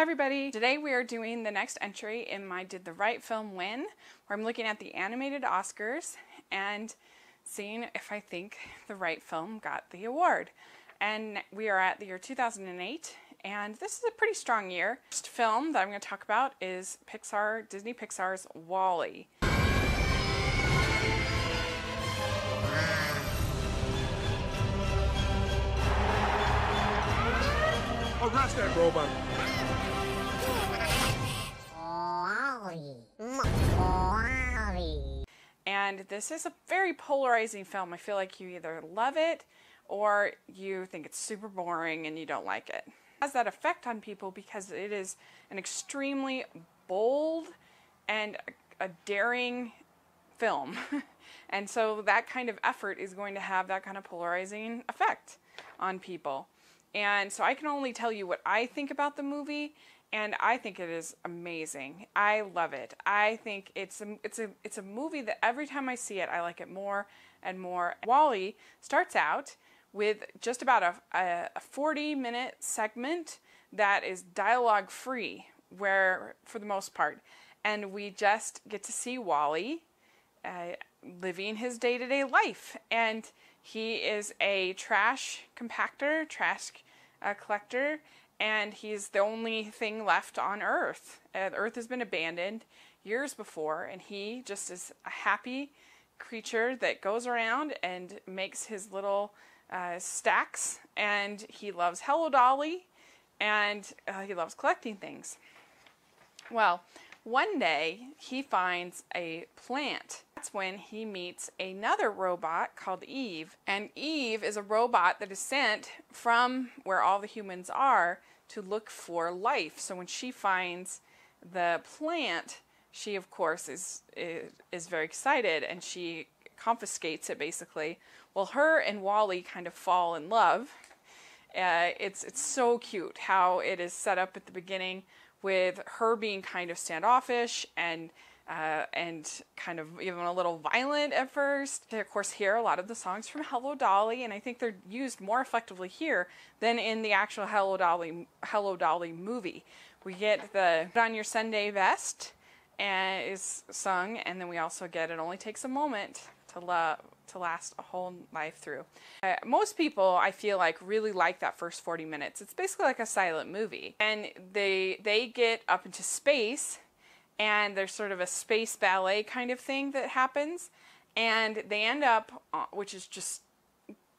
everybody! Today we are doing the next entry in my Did the Right Film Win, where I'm looking at the animated Oscars and seeing if I think the right film got the award. And we are at the year 2008, and this is a pretty strong year. The first film that I'm going to talk about is Disney Pixar's WALL-E. Arrest that robot! And this is a very polarizing film. I feel like you either love it or you think it's super boring and you don't like it. It has that effect on people because it is an extremely bold and a daring film. And so that kind of effort is going to have that kind of polarizing effect on people. And so I can only tell you what I think about the movie, and I think it is amazing. I love it. I think it's a movie that every time I see it, I like it more and more. WALL-E starts out with just about a 40-minute segment that is dialogue-free, where for the most part, and we just get to see WALL-E living his day-to-day life, and he is a trash compactor, trash collector, and he's the only thing left on Earth. Earth has been abandoned years before, and he just is a happy creature that goes around and makes his little stacks, and he loves Hello Dolly, and he loves collecting things. Well, one day he finds a plant. That's when he meets another robot called Eve. And Eve is a robot that is sent from where all the humans are to look for life. So when she finds the plant, she of course is very excited, and she confiscates it basically. Well, her and WALL-E kind of fall in love. It's so cute how it is set up at the beginning, with her being kind of standoffish and kind of even a little violent at first. They of course hear a lot of the songs from Hello Dolly, and I think they're used more effectively here than in the actual Hello Dolly movie. We get the Put On Your Sunday Best and is sung, and then we also get It Only Takes a Moment to last a whole life through. Most people, I feel like, really like that first 40 minutes. It's basically like a silent movie. And they get up into space, and there's sort of a space ballet kind of thing that happens, and they end up, which is just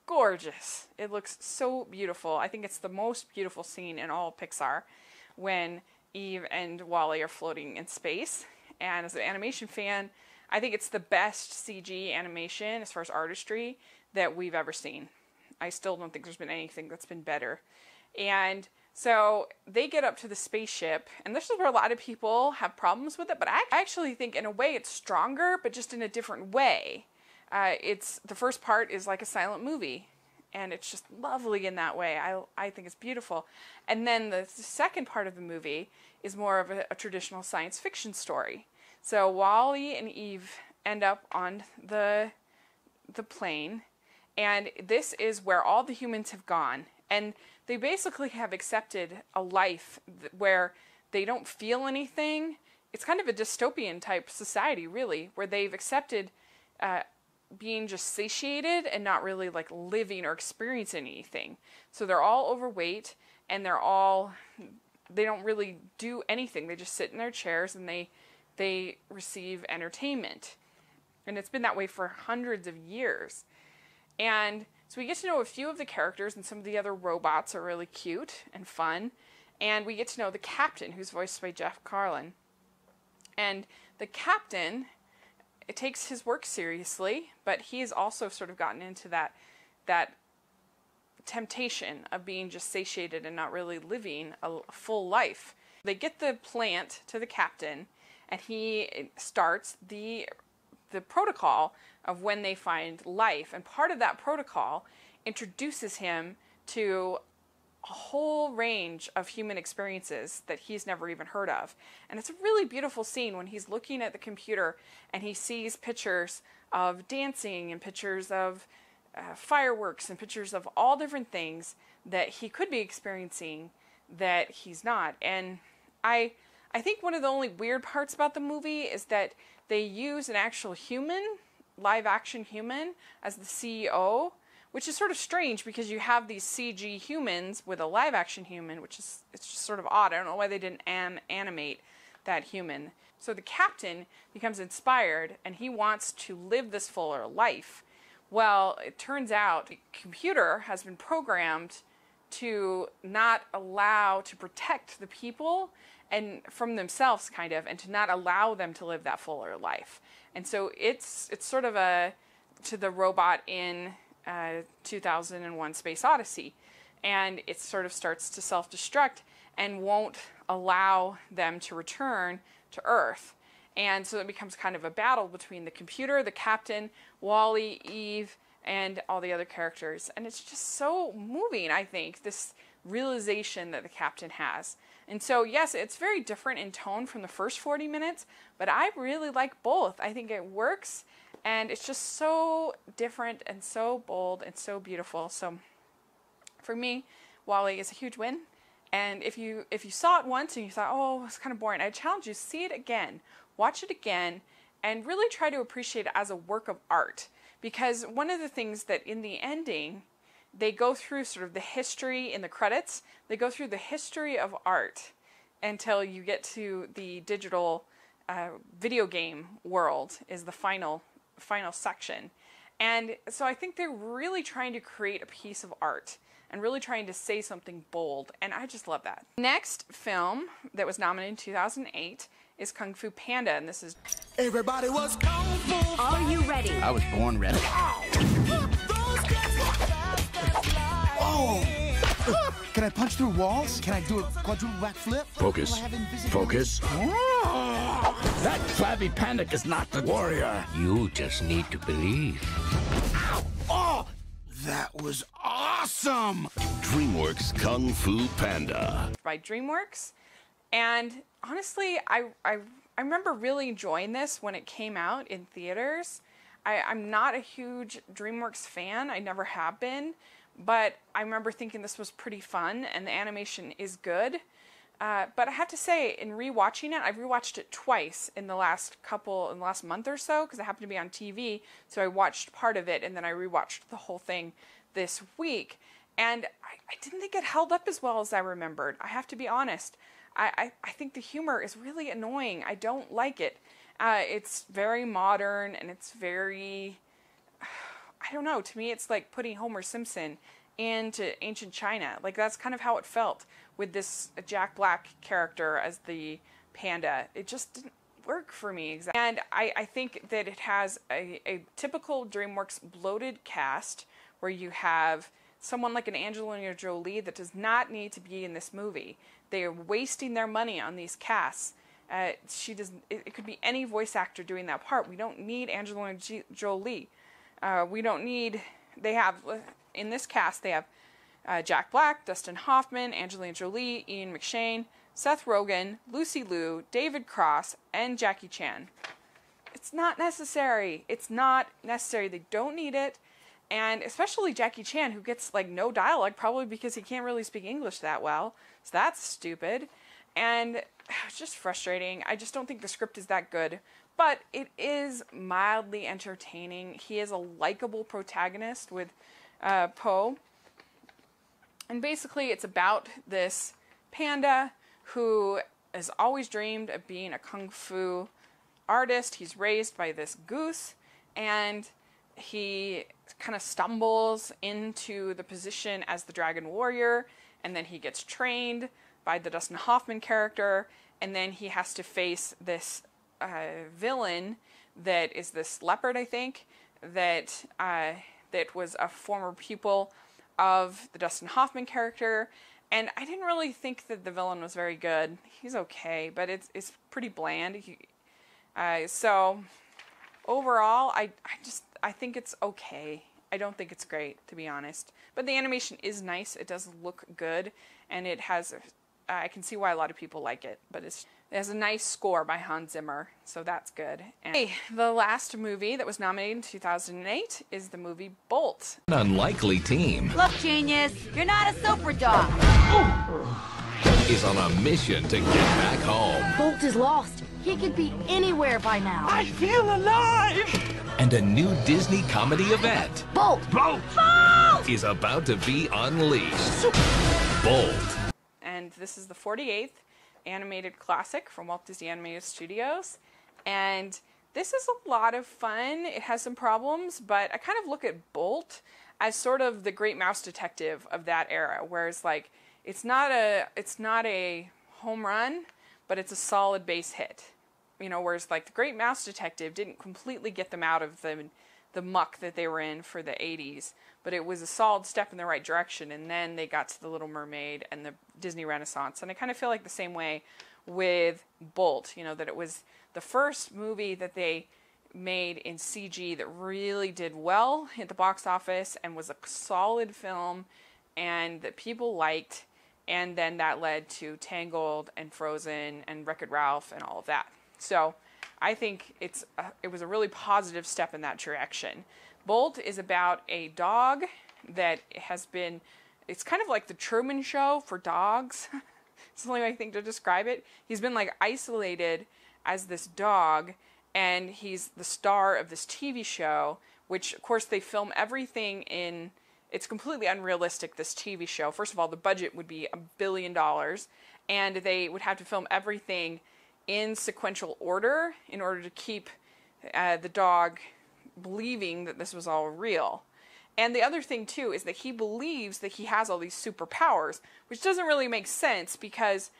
gorgeous. It looks so beautiful. I think it's the most beautiful scene in all of Pixar, when Eve and WALL-E are floating in space. And as an animation fan, I think it's the best CG animation as far as artistry that we've ever seen. I still don't think there's been anything that's been better. And so they get up to the spaceship, and this is where a lot of people have problems with it, but I actually think in a way it's stronger, but just in a different way. The first part is like a silent movie, and it's just lovely in that way. I think it's beautiful. And then the second part of the movie is more of a traditional science fiction story. So WALL-E and Eve end up on the plane, and this is where all the humans have gone. And they basically have accepted a life where they don't feel anything. It's kind of a dystopian type society, really, where they've accepted being just satiated and not really like living or experiencing anything. So they're all overweight, and they don't really do anything. They just sit in their chairs and they receive entertainment. And it's been that way for hundreds of years. And so we get to know a few of the characters, and some of the other robots are really cute and fun. And we get to know the captain, who's voiced by Jeff Carlin. And the captain, it takes his work seriously, but he's also sort of gotten into that temptation of being just satiated and not really living a full life. They get the plant to the captain, and he starts the protocol of when they find life. And part of that protocol introduces him to a whole range of human experiences that he's never even heard of. And it's a really beautiful scene when he's looking at the computer and he sees pictures of dancing and pictures of fireworks and pictures of all different things that he could be experiencing that he's not. And I think one of the only weird parts about the movie is that they use an actual human, live action human, as the CEO, which is sort of strange because you have these CG humans with a live action human, it's just sort of odd. I don't know why they didn't animate that human. So the captain becomes inspired and he wants to live this fuller life. Well, it turns out the computer has been programmed to not allow, to protect the people and from themselves kind of, and to not allow them to live that fuller life. And so it's sort of to the robot in 2001 Space Odyssey. And it sort of starts to self-destruct and won't allow them to return to Earth. And so it becomes kind of a battle between the computer, the captain, Wally, Eve, and all the other characters. And it's just so moving, I think, this realization that the captain has. And so, yes, it's very different in tone from the first 40 minutes, but I really like both. I think it works, and it's just so different and so bold and so beautiful. So for me, Wally is a huge win. And if you saw it once and you thought, oh, it's kind of boring, I challenge you, see it again, watch it again, and really try to appreciate it as a work of art. Because one of the things that in the ending, they go through sort of the history in the credits, they go through the history of art until you get to the digital video game world is the final section. And so I think they're really trying to create a piece of art and really trying to say something bold, and I just love that. Next film that was nominated in 2008 is Kung Fu Panda, and this is... Everybody was kung fu. Are you ready? I was born ready. Oh! Can I punch through walls? Can I do a quadruple backflip? Focus. Focus. That flabby panda is not the warrior. You just need to believe. Oh! That was awesome! DreamWorks Kung Fu Panda. By DreamWorks. And honestly, I remember really enjoying this when it came out in theaters. I'm not a huge DreamWorks fan. I never have been. But I remember thinking this was pretty fun, and the animation is good. But I have to say, in rewatching it, I've rewatched it twice in the last month or so, because it happened to be on TV. So I watched part of it, and then I rewatched the whole thing this week. And I didn't think it held up as well as I remembered. I have to be honest. I think the humor is really annoying. I don't like it. It's very modern, and it's very... I don't know, to me it's like putting Homer Simpson into ancient China. Like, that's kind of how it felt with this Jack Black character as the panda. It just didn't work for me exactly. And I think that it has a typical DreamWorks bloated cast where you have someone like an Angelina Jolie that does not need to be in this movie. They are wasting their money on these casts. It could be any voice actor doing that part. We don't need Angelina Jolie. We don't need, in this cast, they have Jack Black, Dustin Hoffman, Angelina Jolie, Ian McShane, Seth Rogen, Lucy Liu, David Cross, and Jackie Chan. It's not necessary. It's not necessary. They don't need it. And especially Jackie Chan, who gets like no dialogue, probably because he can't really speak English that well. So that's stupid. And it's just frustrating. I just don't think the script is that good. But it is mildly entertaining. He is a likable protagonist with Po. And basically it's about this panda who has always dreamed of being a kung fu artist. He's raised by this goose, and he kind of stumbles into the position as the dragon warrior, and then he gets trained by the Dustin Hoffman character, and then he has to face this villain that is this leopard, I think, that was a former pupil of the Dustin Hoffman character. And I didn't really think that the villain was very good. He's okay, but it's pretty bland. So overall, I think it's okay. I don't think it's great, to be honest. But the animation is nice. It does look good, and it has... I can see why a lot of people like it, but it has a nice score by Hans Zimmer, so that's good. And the last movie that was nominated in 2008 is the movie Bolt. An unlikely team. Look, genius, you're not a super dog. is on a mission to get back home. Bolt is lost. He could be anywhere by now. I feel alive! And a new Disney comedy event Bolt! Bolt! is about to be unleashed. Bolt. And this is the 48th animated classic from Walt Disney Animated Studios. And this is a lot of fun. It has some problems, but I kind of look at Bolt as sort of the Great Mouse Detective of that era, whereas like it's not a home run, but it's a solid base hit. You know, whereas like the Great Mouse Detective didn't completely get them out of the muck that they were in for the 80s, but it was a solid step in the right direction, and then they got to the Little Mermaid and the Disney Renaissance. And I kind of feel like the same way with Bolt, you know, that it was the first movie that they made in CG that really did well at the box office and was a solid film and that people liked, and then that led to Tangled and Frozen and Wreck-It Ralph and all of that. So I think it was a really positive step in that direction. Bolt is about a dog that it's kind of like the Truman Show for dogs. It's the only way I think to describe it. He's been like isolated as this dog, and he's the star of this TV show, which of course they film everything in, it's completely unrealistic, this TV show. First of all, the budget would be $1 billion, and they would have to film everything in sequential order in order to keep the dog believing that this was all real. And the other thing too is that he believes that he has all these superpowers, which doesn't really make sense because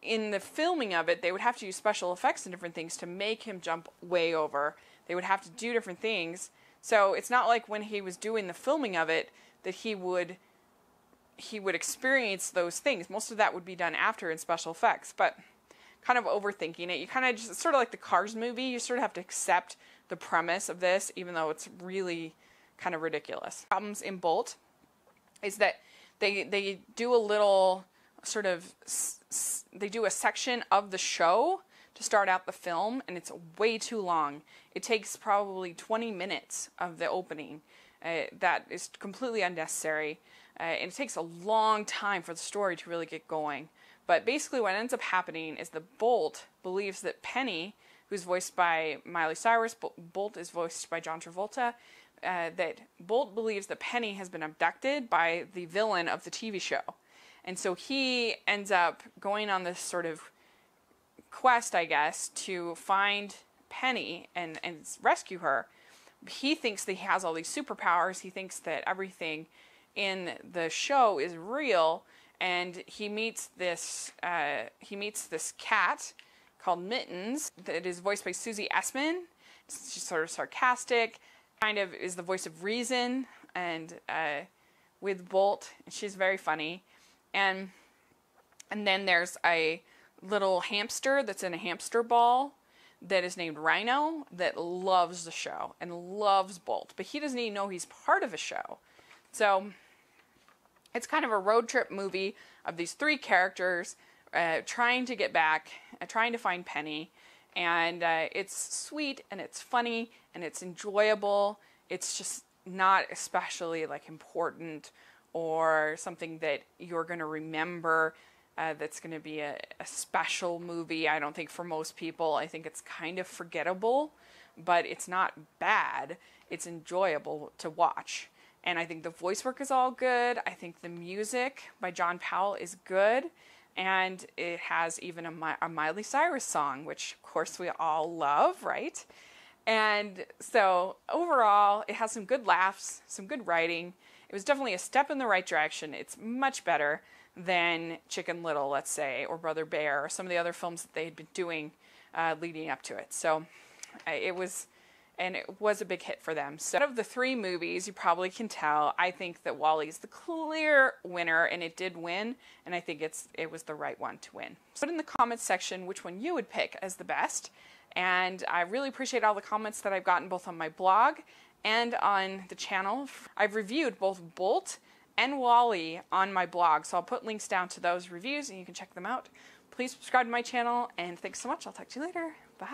in the filming of it, they would have to use special effects and different things to make him jump way over. They would have to do different things. So it's not like when he was doing the filming of it that he would experience those things. Most of that would be done after in special effects, but kind of overthinking it. You kind of just, sort of like the Cars movie, you sort of have to accept the premise of this, even though it's really kind of ridiculous. Problems in Bolt is that they do a little sort of, they do a section of the show to start out the film, and it's way too long. It takes probably 20 minutes of the opening. That is completely unnecessary, and it takes a long time for the story to really get going. But basically what ends up happening is the Bolt believes that Penny, who's voiced by Miley Cyrus, Bolt is voiced by John Travolta, that Bolt believes that Penny has been abducted by the villain of the TV show. And so he ends up going on this sort of quest, I guess, to find Penny and rescue her. He thinks that he has all these superpowers. He thinks that everything in the show is real, and he meets this cat called Mittens that is voiced by Susie Essman. She's sort of sarcastic, kind of is the voice of reason, and with Bolt, and she's very funny. And then there's a little hamster that's in a hamster ball that is named Rhino that loves the show and loves Bolt, but he doesn't even know he's part of a show. So it's kind of a road trip movie of these three characters trying to get back, trying to find Penny, and it's sweet and it's funny and it's enjoyable. It's just not especially like important or something that you're going to remember that's going to be a special movie. I don't think for most people. I think it's kind of forgettable, but it's not bad. It's enjoyable to watch. And I think the voice work is all good. I think the music by John Powell is good. And it has even a Miley Cyrus song, which of course we all love, right? And so overall, it has some good laughs, some good writing. It was definitely a step in the right direction. It's much better than Chicken Little, let's say, or Brother Bear, or some of the other films that they had been doing leading up to it. So it was a big hit for them. So out of the three movies, you probably can tell, I think that WALL-E's the clear winner, and it did win, and I think it was the right one to win. So put in the comments section which one you would pick as the best, and I really appreciate all the comments that I've gotten both on my blog and on the channel. I've reviewed both Bolt and WALL-E on my blog, so I'll put links down to those reviews and you can check them out. Please subscribe to my channel, and thanks so much. I'll talk to you later. Bye.